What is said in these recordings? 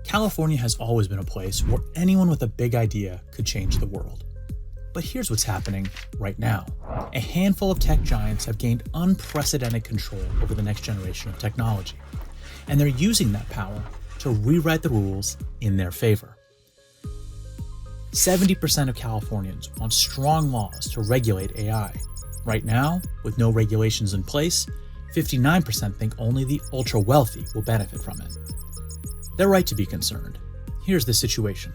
California has always been a place where anyone with a big idea could change the world. But here's what's happening right now. A handful of tech giants have gained unprecedented control over the next generation of technology, and they're using that power to rewrite the rules in their favor. 70% of Californians want strong laws to regulate AI. Right now, with no regulations in place, 59% think only the ultra-wealthy will benefit from it. They're right to be concerned. Here's the situation.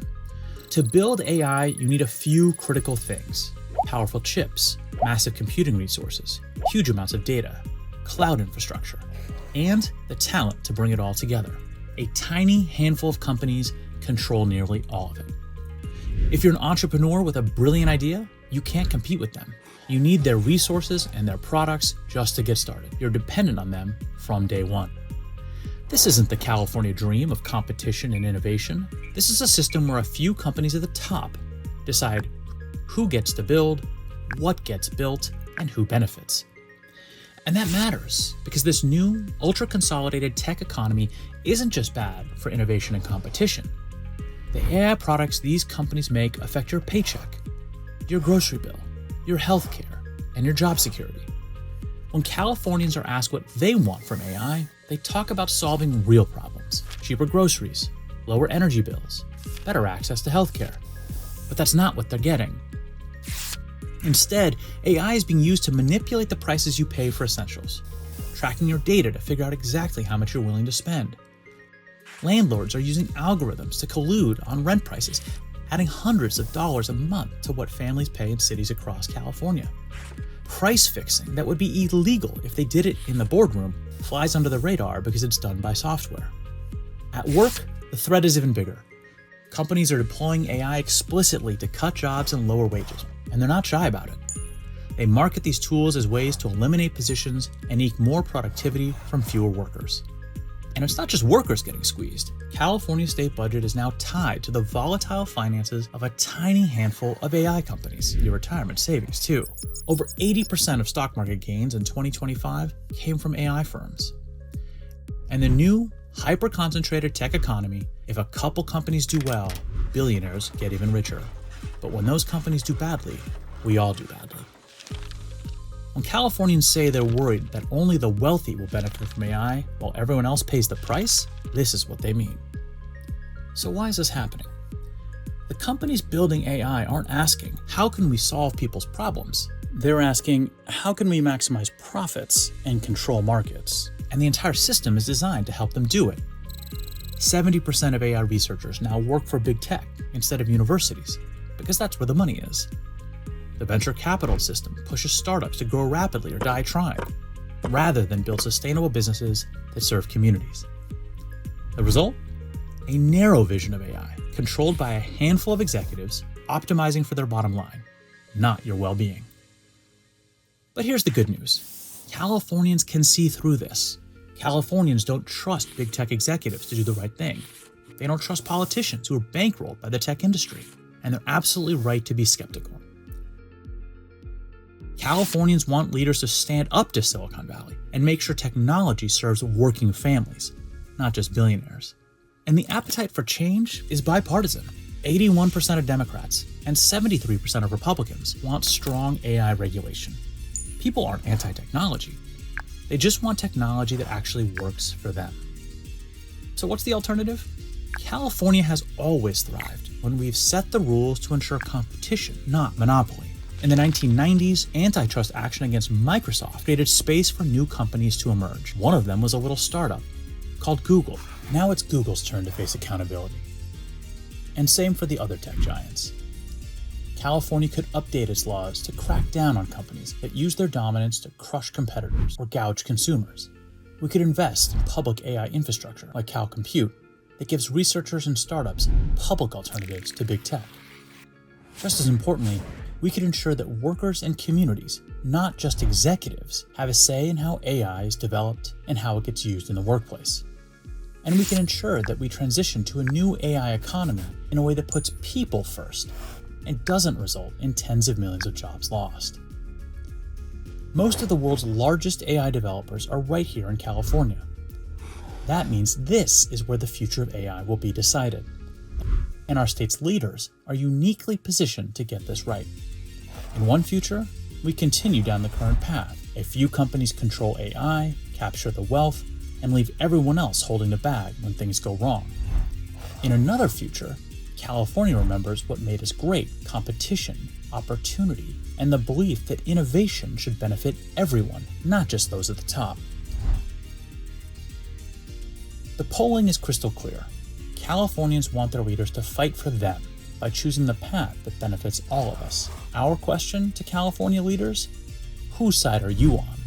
To build AI, you need a few critical things: powerful chips, massive computing resources, huge amounts of data, cloud infrastructure, and the talent to bring it all together. A tiny handful of companies control nearly all of it. If you're an entrepreneur with a brilliant idea, you can't compete with them. You need their resources and their products just to get started. You're dependent on them from day one. This isn't the California dream of competition and innovation. This is a system where a few companies at the top decide who gets to build, what gets built, and who benefits. And that matters because this new, ultra-consolidated tech economy isn't just bad for innovation and competition. The AI products these companies make affect your paycheck, your grocery bill, your healthcare, and your job security. When Californians are asked what they want from AI, they talk about solving real problems: cheaper groceries, lower energy bills, better access to healthcare. But that's not what they're getting. Instead, AI is being used to manipulate the prices you pay for essentials, tracking your data to figure out exactly how much you're willing to spend. Landlords are using algorithms to collude on rent prices, adding hundreds of dollars a month to what families pay in cities across California. Price fixing that would be illegal if they did it in the boardroom flies under the radar because it's done by software. At work, the threat is even bigger. Companies are deploying AI explicitly to cut jobs and lower wages, and they're not shy about it. They market these tools as ways to eliminate positions and eke more productivity from fewer workers. And it's not just workers getting squeezed. California's state budget is now tied to the volatile finances of a tiny handful of AI companies, your retirement savings too. Over 80% of stock market gains in 2025 came from AI firms. And the new, hyper-concentrated tech economy, if a couple companies do well, billionaires get even richer. But when those companies do badly, we all do badly. When Californians say they're worried that only the wealthy will benefit from AI while everyone else pays the price, this is what they mean. So why is this happening? The companies building AI aren't asking, how can we solve people's problems? They're asking, how can we maximize profits and control markets? And the entire system is designed to help them do it. 70% of AI researchers now work for big tech instead of universities, because that's where the money is. The venture capital system pushes startups to grow rapidly or die trying, rather than build sustainable businesses that serve communities. The result? A narrow vision of AI, controlled by a handful of executives optimizing for their bottom line, not your well-being. But here's the good news. Californians can see through this. Californians don't trust big tech executives to do the right thing. They don't trust politicians who are bankrolled by the tech industry, and they're absolutely right to be skeptical. Californians want leaders to stand up to Silicon Valley and make sure technology serves working families, not just billionaires. And the appetite for change is bipartisan. 81% of Democrats and 73% of Republicans want strong AI regulation. People aren't anti-technology. They just want technology that actually works for them. So what's the alternative? California has always thrived when we've set the rules to ensure competition, not monopoly. In the 1990s, antitrust action against Microsoft created space for new companies to emerge. One of them was a little startup called Google. Now it's Google's turn to face accountability. And same for the other tech giants. California could update its laws to crack down on companies that use their dominance to crush competitors or gouge consumers. We could invest in public AI infrastructure like Cal Compute that gives researchers and startups public alternatives to big tech. Just as importantly, we could ensure that workers and communities, not just executives, have a say in how AI is developed and how it gets used in the workplace. And we can ensure that we transition to a new AI economy in a way that puts people first and doesn't result in tens of millions of jobs lost. Most of the world's largest AI developers are right here in California. That means this is where the future of AI will be decided. And our state's leaders are uniquely positioned to get this right. In one future, we continue down the current path. A few companies control AI, capture the wealth, and leave everyone else holding the bag when things go wrong. In another future, California remembers what made us great: competition, opportunity, and the belief that innovation should benefit everyone, not just those at the top. The polling is crystal clear. Californians want their leaders to fight for them by choosing the path that benefits all of us. Our question to California leaders: whose side are you on?